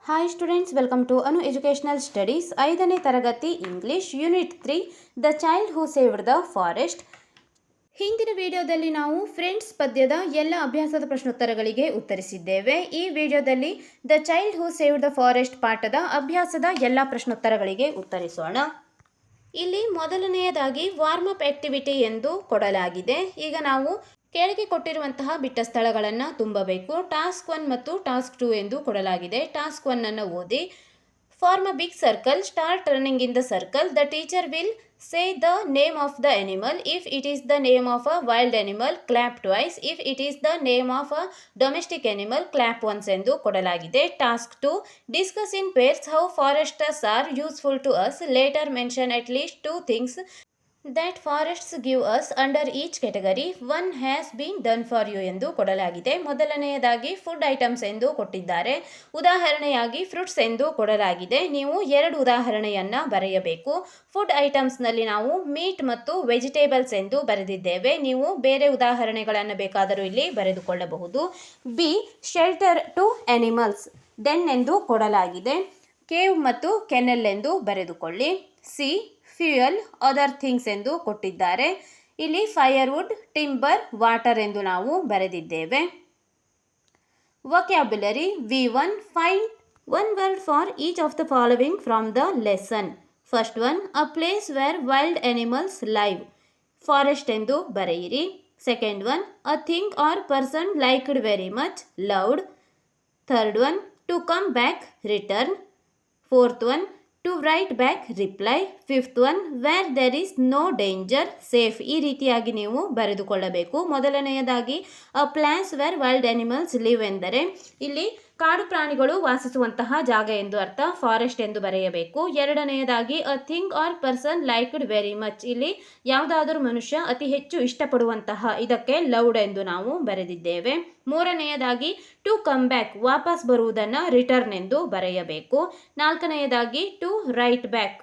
Hi students, welcome to Anu Educational Studies. 5ನೇ ತರಗತಿ English unit 3 the child who saved the forest. ಹಿಂದಿನ ವಿಡಿಯೋದಲ್ಲಿ ನಾವು ಫ್ರೆಂಡ್ಸ್ ಪದ್ಯದ ಎಲ್ಲ ಅಭ್ಯಾಸದ ಪ್ರಶ್ನೋತ್ತರಗಳಿಗೆ ಉತ್ತರಿಸಿದ್ದೇವೆ. ಈ ವಿಡಿಯೋದಲ್ಲಿ the child who saved the forest ಪಾಠದ ಅಭ್ಯಾಸದ ಎಲ್ಲ ಪ್ರಶ್ನೋತ್ತರಗಳಿಗೆ ಉತ್ತರಿಸೋಣ. ಇಲ್ಲಿ ಮೊದಲನೆಯದಾಗಿ ವಾರ್ಮ್ ಅಪ್ ಆಕ್ಟಿವಿಟಿ ಎಂದು ಕೊಡಲಾಗಿದೆ. ಈಗ ನಾವು ಕೆಳಗೆ ಕೊಟ್ಟಿರುವಂತಹ ಬಿಟ್ಟ ಸ್ಥಳಗಳನ್ನು ತುಂಬಬೇಕು. ಟಾಸ್ಕ್ 1 ಮತ್ತು ಟಾಸ್ಕ್ 2 ಎಂದು ಕೊಡಲಾಗಿದೆ. ಟಾಸ್ಕ್ 1 ಅನ್ನು ಓದಿ. Form a big circle, start running in the circle. The teacher will say the name of the animal. If it is the name of a wild animal, clap twice. If it is the name of a domestic animal, clap once ಎಂದು ಕೊಡಲಾಗಿದೆ. Task 2, discuss in pairs how forests are useful to us. Later mention at least 2 things that forests give us under each category. One has been done for you ಎಂದು ಕೊಡಲಾಗಿದೆ. ಮೊದಲನೆಯದಾಗಿ food items ಎಂದು ಕೊಟ್ಟಿದ್ದಾರೆ. ಉದಾಹರಣೆಯಾಗಿ fruits ಎಂದು ಕೊಡಲಾಗಿದೆ. ನೀವು 2 ಉದಾಹರಣೆಯನ್ನು ಬರೆಯಬೇಕು. ಫುಡ್ ಐಟಮ್ಸ್ನಲ್ಲಿ ನಾವು ಮೀಟ್ ಮತ್ತು ವೆಜಿಟೇಬಲ್ಸ್ ಎಂದು ಬರೆದಿದ್ದೇವೆ. ನೀವು ಬೇರೆ ಉದಾಹರಣೆಗಳನ್ನು ಬೇಕಾದರೂ ಇಲ್ಲಿ ಬರೆದುಕೊಳ್ಳಬಹುದು. B, shelter to animals, den ಎಂದು ಕೊಡಲಾಗಿದೆ. ಕೇವ್ ಮತ್ತು ಕೆನೆಲ್ ಎಂದು ಬರೆದುಕೊಳ್ಳಿ. ಸಿ, ಫ್ಯೂಯಲ್, ಅದರ್ ಥಿಂಗ್ಸ್ ಎಂದು ಕೊಟ್ಟಿದ್ದಾರೆ. ಇಲ್ಲಿ ಫೈರ್ವುಡ್, ಟಿಂಬರ್, ವಾಟರ್ ಎಂದು ನಾವು ಬರೆದಿದ್ದೇವೆ. Vocabulary V1, find one word for each of the following from the lesson. First one, a place where wild animals live, forest ಎಂದು ಬರೆಯಿರಿ. Second one, a thing or person liked very much, loved. Third one, to come back, return. Fourth one, to write back, reply. Fifth one, where there is no danger, safe. ಈ ರೀತಿಯಾಗಿ ನೀವು ಬರೆದುಕೊಳ್ಳಬೇಕು. ಮೊದಲನೆಯದಾಗಿ a place where wild animals live ಎಂದರೆ ಇಲ್ಲಿ ಕಾಡು ಪ್ರಾಣಿಗಳು ವಾಸಿಸುವಂತಹ ಜಾಗ ಎಂದು ಅರ್ಥ, ಫಾರೆಸ್ಟ್ ಎಂದು ಬರೆಯಬೇಕು. ಎರಡನೆಯದಾಗಿ ಅ thing or person liked very much, ಇಲ್ಲಿ ಯಾವುದಾದರೂ ಮನುಷ್ಯ ಅತಿ ಹೆಚ್ಚು ಇಷ್ಟಪಡುವಂತಹ, ಇದಕ್ಕೆ ಲವ್ಡ್ ಎಂದು ನಾವು ಬರೆದಿದ್ದೇವೆ. ಮೂರನೆಯದಾಗಿ ಟು ಕಮ್ ಬ್ಯಾಕ್, ವಾಪಸ್ ಬರುವುದನ್ನು ರಿಟರ್ನ್ ಎಂದು ಬರೆಯಬೇಕು. ನಾಲ್ಕನೆಯದಾಗಿ ಟು ರೈಟ್ ಬ್ಯಾಕ್,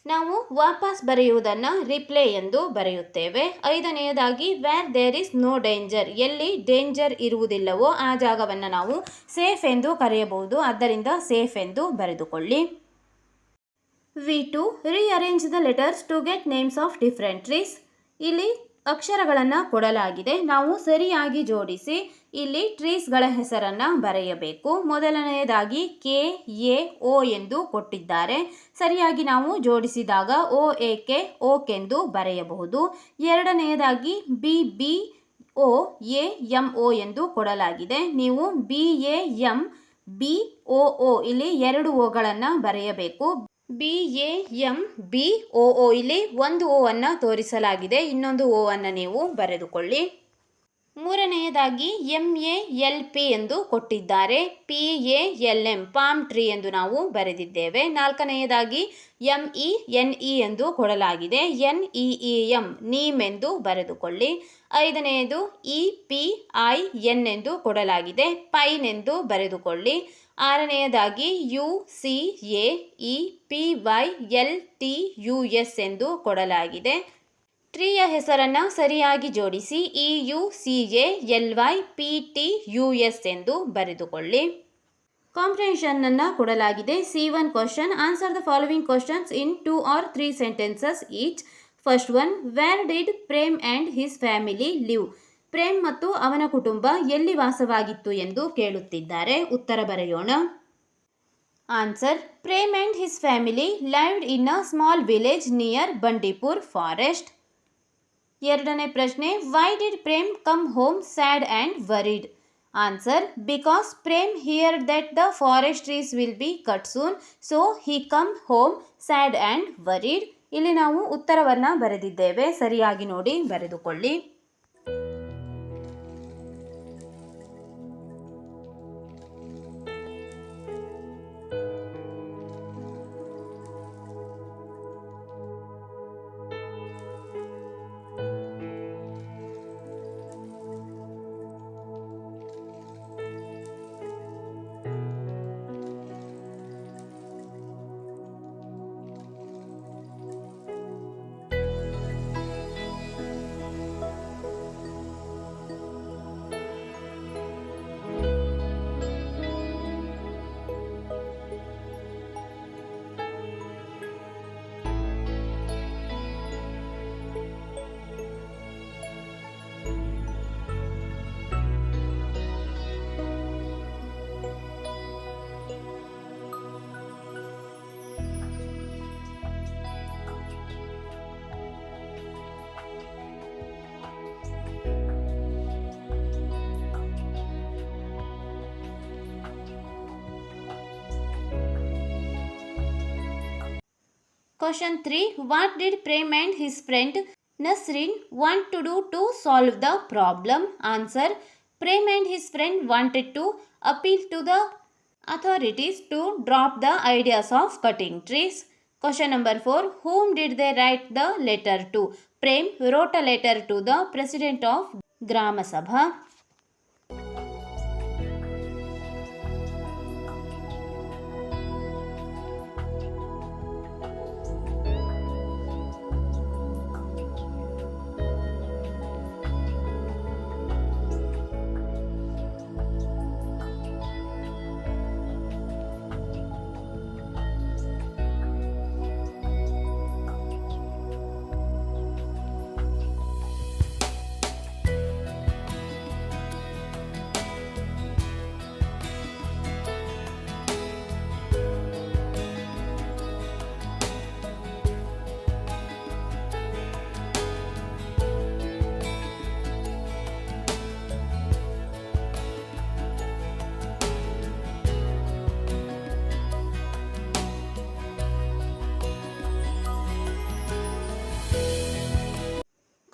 ನಾವು ವಾಪಸ್ ಬರೆಯುವುದನ್ನು ರಿಪ್ಲೈ ಎಂದು ಬರೆಯುತ್ತೇವೆ. ಐದನೆಯದಾಗಿ where there is no danger, ಎಲ್ಲಿ ಡೇಂಜರ್ ಇರುವುದಿಲ್ಲವೋ ಆ ಜಾಗವನ್ನು ನಾವು ಸೇಫ್ ಎಂದು ಕರೆಯಬಹುದು, ಆದ್ದರಿಂದ ಸೇಫ್ ಎಂದು ಬರೆದುಕೊಳ್ಳಿ. V2, rearrange the letters to get names of different trees. ಇಲ್ಲಿ ಅಕ್ಷರಗಳನ್ನು ಕೊಡಲಾಗಿದೆ, ನಾವು ಸರಿಯಾಗಿ ಜೋಡಿಸಿ ಇಲ್ಲಿ ಟ್ರೀಸ್ಗಳ ಹೆಸರನ್ನು ಬರೆಯಬೇಕು. ಮೊದಲನೆಯದಾಗಿ ಕೆ ಎ ಓ ಎಂದು ಕೊಟ್ಟಿದ್ದಾರೆ. ಸರಿಯಾಗಿ ನಾವು ಜೋಡಿಸಿದಾಗ ಓ ಎ ಕೆ ಓಕ್ ಎಂದು ಬರೆಯಬಹುದು. ಎರಡನೆಯದಾಗಿ B B O A M O ಎಂದು ಕೊಡಲಾಗಿದೆ. ನೀವು B A M B O O ಇಲ್ಲಿ 2 ಓಗಳನ್ನು ಬರೆಯಬೇಕು. B A M B O O ಇಲ್ಲಿ 1 ಓ ಅನ್ನು ತೋರಿಸಲಾಗಿದೆ, ಇನ್ನೊಂದು ಓ ಅನ್ನು ನೀವು ಬರೆದುಕೊಳ್ಳಿ. ಮೂರನೆಯದಾಗಿ ಎಂ ಎ ಎಲ್ ಪಿ ಎಂದು ಕೊಟ್ಟಿದ್ದಾರೆ. P A L M palm tree ಎಂದು ನಾವು ಬರೆದಿದ್ದೇವೆ. ನಾಲ್ಕನೆಯದಾಗಿ ಎಂ ಇ ಎನ್ ಇ ಎಂದು ಕೊಡಲಾಗಿದೆ. N E E M neem ಎಂದು ಬರೆದುಕೊಳ್ಳಿ. ಐದನೆಯದು ಇ ಪಿ ಐ ಎನ್ ಎಂದು ಕೊಡಲಾಗಿದೆ, ಪೈನ್ ಎಂದು ಬರೆದುಕೊಳ್ಳಿ. ಆರನೆಯದಾಗಿ U C A E P Y L T U S ಎಂದು ಕೊಡಲಾಗಿದೆ. ಟ್ರೀಯ ಹೆಸರನ್ನು ಸರಿಯಾಗಿ ಜೋಡಿಸಿ E U C A L Y P T U S ಎಂದು ಬರೆದುಕೊಳ್ಳಿ. ಕಾಂಪ್ರಿಹೆನ್ಷನ್ ಅನ್ನು ಕೊಡಲಾಗಿದೆ. C1 question, answer the following questions in 2 or 3 sentences each. First one, where did Prem and his family live, Prem ಮತ್ತು ಅವನ ಕುಟುಂಬ ಎಲ್ಲಿ ವಾಸವಾಗಿತ್ತು ಎಂದು ಕೇಳುತ್ತಿದ್ದಾರೆ. ಉತ್ತರ ಬರೆಯೋಣ. Answer, Prem and his family lived in a small village near Bandipur forest. ಎರಡನೇ ಪ್ರಶ್ನೆ, why did Prem come home sad and worried. Answer, because Prem heard that the forest trees will be cut soon, so he come home sad and worried. ಇಲ್ಲಿ ನಾವು ಉತ್ತರವನ್ನು ಬರೆದಿದ್ದೇವೆ, ಸರಿಯಾಗಿ ನೋಡಿ ಬರೆದುಕೊಳ್ಳಿ. Question 3. What did Prem and his friend Nasrin want to do to solve the problem? Answer. Prem and his friend wanted to appeal to the authorities to drop the ideas of cutting trees. Question number 4. Whom did they write the letter to? Prem wrote a letter to the president of Grama Sabha.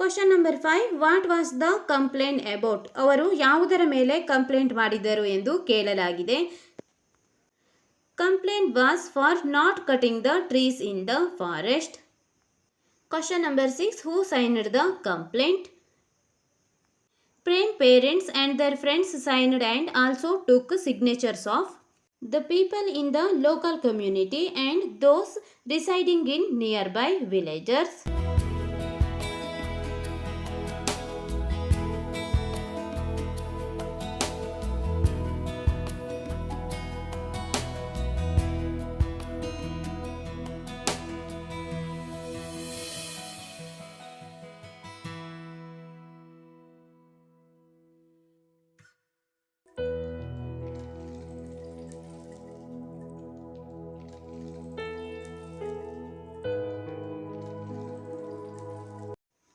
Question number 5. What was the complaint about? ಅವರು ಯಾವುದರ ಮೇಲೆ complaint ಮಾಡಿದರು ಎಂದು ಕೇಳಲಾಗಿದೆ. Complaint was for not cutting the trees in the forest. Question number 6. Who signed the complaint? Prem parents and their friends signed and also took signatures of the people in the local community and those residing in nearby villages.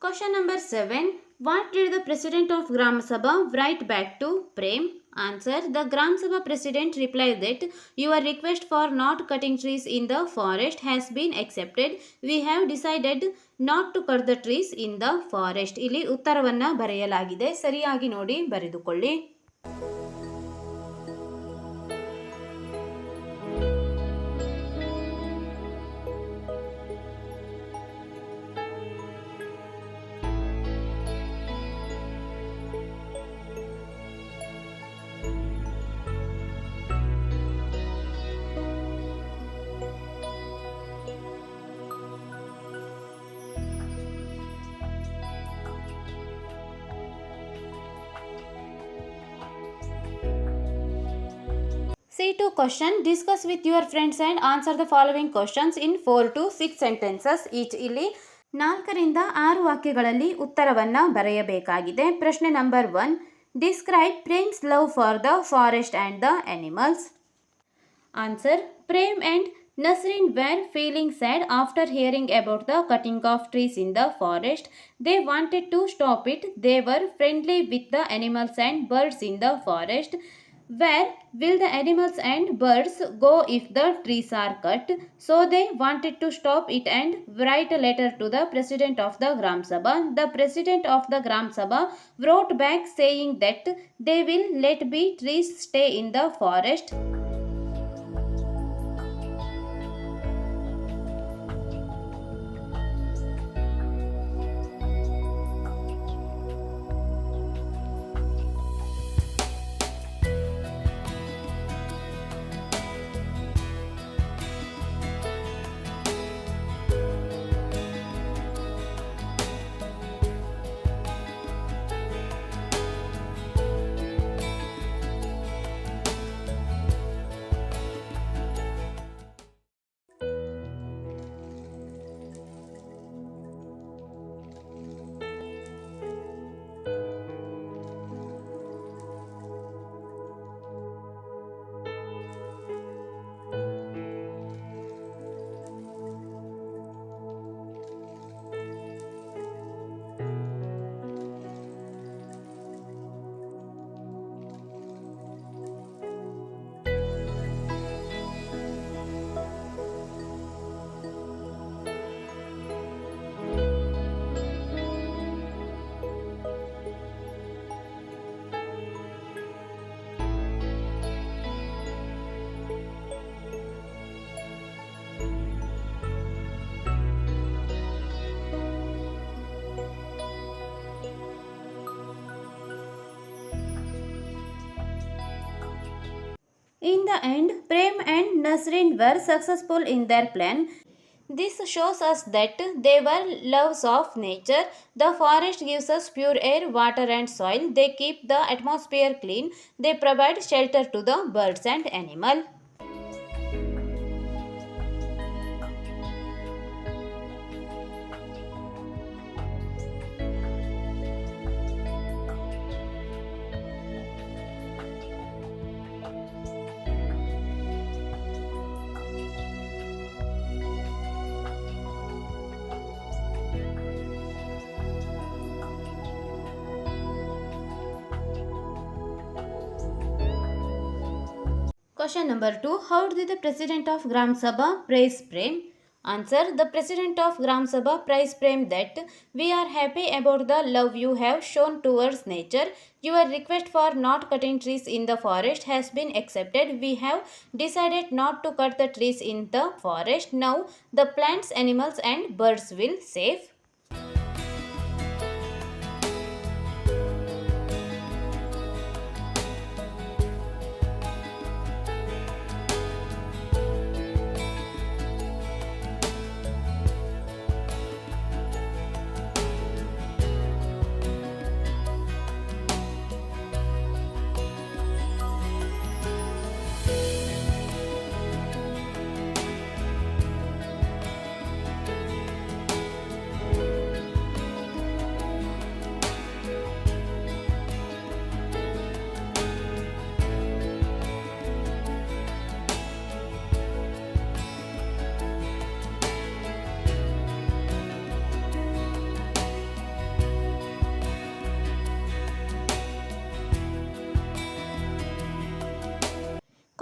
Question number 7. What did the president of Gram Sabha write back to Prem? Answer. The Gram Sabha president replied that your request for not cutting trees in the forest has been accepted. We have decided not to cut the trees in the forest. ಇಲ್ಲಿ ಉತ್ತರವನ್ನು ಬರೆಯಲಾಗಿದೆ, ಸರಿಯಾಗಿ ನೋಡಿ ಬರೆದುಕೊಳ್ಳಿ. C2 question. Discuss with your friends and answer the following questions in 4 to 6 sentences each. ಇಲ್ಲಿ 4 ರಿಂದ 6 ವಾಕ್ಯಗಳಲ್ಲಿ ಉತ್ತರವನ್ನು ಬರೆಯಬೇಕಾಗಿದೆ. ಪ್ರಶ್ನೆ number 1. Describe Prem's love for the forest and the animals. Answer. Prem and Nasrin were feeling sad after hearing about the cutting of trees in the forest. They wanted to stop it. They were friendly with the animals and birds in the forest. Where will the animals and birds go if the trees are cut? So they wanted to stop it and write a letter to the president of the Gram Sabha. The president of the Gram Sabha wrote back saying that they will let be trees stay in the forest. In the end, Prem and Nasrin were successful in their plan. This shows us that they were loves of nature. The forest gives us pure air, water and soil. They keep the atmosphere clean. They provide shelter to the birds and animals. Question number 2. How did the president of Gram Sabha praise Prem? Answer. The president of Gram Sabha praised Prem that we are happy about the love you have shown towards nature. Your request for not cutting trees in the forest has been accepted. We have decided not to cut the trees in the forest. Now the plants, animals and birds will save.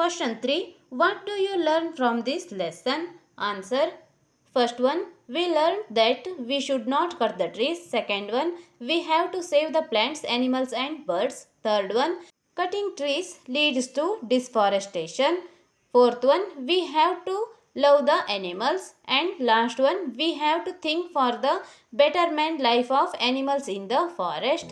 Question 3. What do you learn from this lesson? Answer. First one, we learned that we should not cut the trees. Second one, we have to save the plants, animals and birds. Third one, cutting trees leads to deforestation. Fourth one, we have to love the animals. And last one, we have to think for the betterment life of animals in the forest.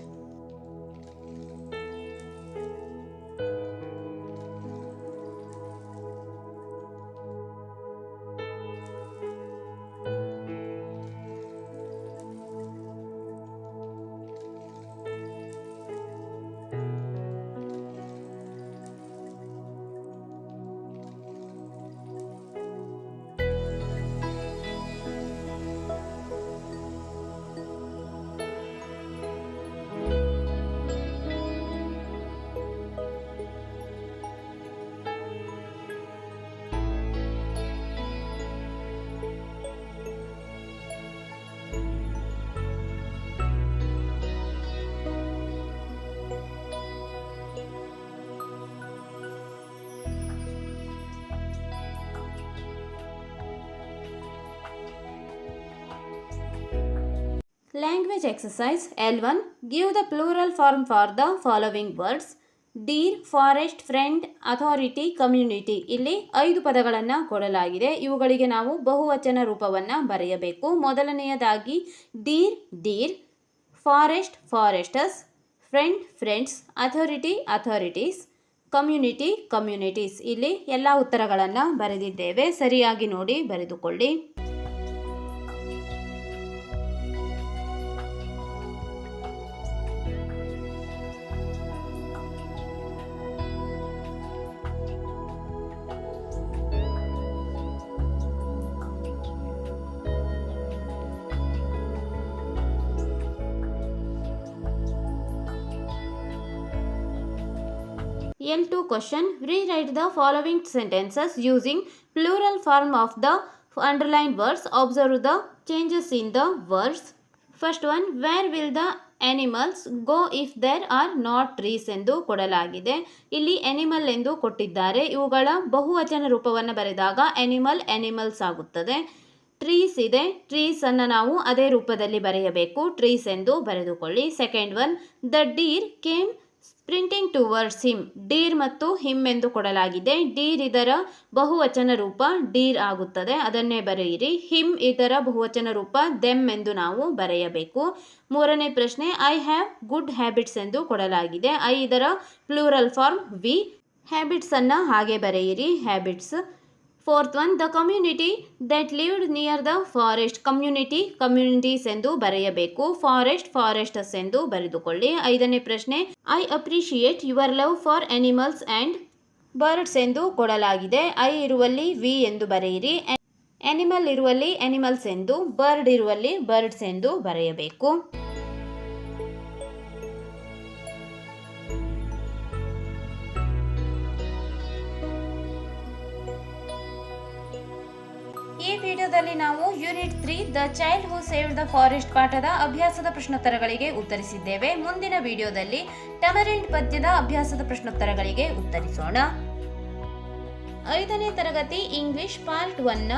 Language exercise L1. Give the plural form for the following words. Deer, forest, friend, authority, community. ಇಲ್ಲಿ 5 ಪದಗಳನ್ನು ಕೊಡಲಾಗಿದೆ. ಇವುಗಳಿಗೆ ನಾವು ಬಹುವಚನ ರೂಪವನ್ನು ಬರೆಯಬೇಕು. ಮೊದಲನೆಯದಾಗಿ deer, deer, forest, forests, friend, friends, authority, authorities, community, communities. ಇಲ್ಲಿ ಎಲ್ಲ ಉತ್ತರಗಳನ್ನು ಬರೆದಿದ್ದೇವೆ. ಸರಿಯಾಗಿ ನೋಡಿ ಬರೆದುಕೊಳ್ಳಿ. L2 question. Rewrite the following sentences using plural form of the underlined words. Observe the changes in the words. First one, where will the animals go if there are not trees ಎಂದು ಕೊಡಲಾಗಿದೆ. ಇಲ್ಲಿ animal ಎಂದು ಕೊಟ್ಟಿದ್ದಾರೆ. ಇವುಗಳ ಬಹುವಚನ ರೂಪವನ್ನು ಬರೆದಾಗ animal, animals ಆಗುತ್ತದೆ. ಟ್ರೀಸ್ ಇದೆ, ಟ್ರೀಸ್ ಅನ್ನು ನಾವು ಅದೇ ರೂಪದಲ್ಲಿ ಬರೆಯಬೇಕು. ಟ್ರೀಸ್ ಎಂದು ಬರೆದುಕೊಳ್ಳಿ. Second one, the deer came sprinting towards him. Deer ಮತ್ತು ಹಿಮ್ ಎಂದು ಕೊಡಲಾಗಿದೆ. ಡೀರ್ ಇದರ ಬಹುವಚನ ರೂಪ ಡೀರ್ ಆಗುತ್ತದೆ, ಅದನ್ನೇ ಬರೆಯಿರಿ. ಹಿಮ್ ಇದರ ಬಹುವಚನ ರೂಪ ದೆಮ್ ಎಂದು ನಾವು ಬರೆಯಬೇಕು. ಮೂರನೇ ಪ್ರಶ್ನೆ, ಐ ಹ್ಯಾವ್ ಗುಡ್ ಹ್ಯಾಬಿಟ್ಸ್ ಎಂದು ಕೊಡಲಾಗಿದೆ. ಐ ಇದರ ಪ್ಲೂರಲ್ ಫಾರ್ಮ್ ವಿ, ಹ್ಯಾಬಿಟ್ಸನ್ನು ಹಾಗೆ ಬರೆಯಿರಿ. Habits. Fourth one, the community that lived near the forest. Communities ಎಂದು ಬರೆಯಬೇಕು. ಫಾರೆಸ್ಟಸ್ ಎಂದು ಬರೆದುಕೊಳ್ಳಿ. 5ನೇ ಪ್ರಶ್ನೆ, I appreciate your love for animals and birds ಎಂದು ಕೊಡಲಾಗಿದೆ. ಐ ಇರುವಲ್ಲಿ ವಿ ಎಂದು ಬರೆಯಿರಿ. ಅನಿಮಲ್ ಇರುವಲ್ಲಿ ಅನಿಮಲ್ಸ್ ಎಂದು, ಬರ್ಡ್ ಇರುವಲ್ಲಿ ಬರ್ಡ್ಸ್ ಎಂದು ಬರೆಯಬೇಕು. ಈ ವಿಡಿಯೋದಲ್ಲಿ ನಾವು unit 3 the child who saved the forest ಪಾಠದ ಅಭ್ಯಾಸದ ಪ್ರಶ್ನೋತ್ತರಗಳಿಗೆ ಉತ್ತರಿಸಿದ್ದೇವೆ. ಮುಂದಿನ ವಿಡಿಯೋದಲ್ಲಿ ಟಮರಿಂಡ್ ಪದ್ಯದ ಅಭ್ಯಾಸದ ಪ್ರಶ್ನೋತ್ತರಗಳಿಗೆ ಉತ್ತರಿಸೋಣ. 5ನೇ ತರಗತಿ ಇಂಗ್ಲಿಷ್ ಪಾರ್ಟ್ 1ನ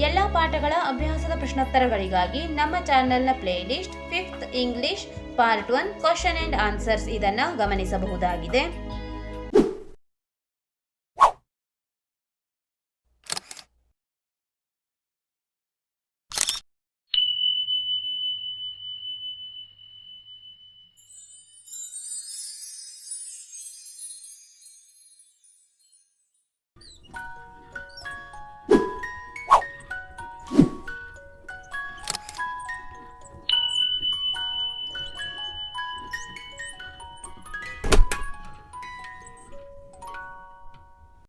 ಎಲ್ಲ ಪಾಠಗಳ ಅಭ್ಯಾಸದ ಪ್ರಶ್ನೋತ್ತರಗಳಿಗಾಗಿ ನಮ್ಮ ಚಾನೆಲ್ನ playlist 5th English part 1 question and answers ಇದನ್ನು ಗಮನಿಸಬಹುದಾಗಿದೆ.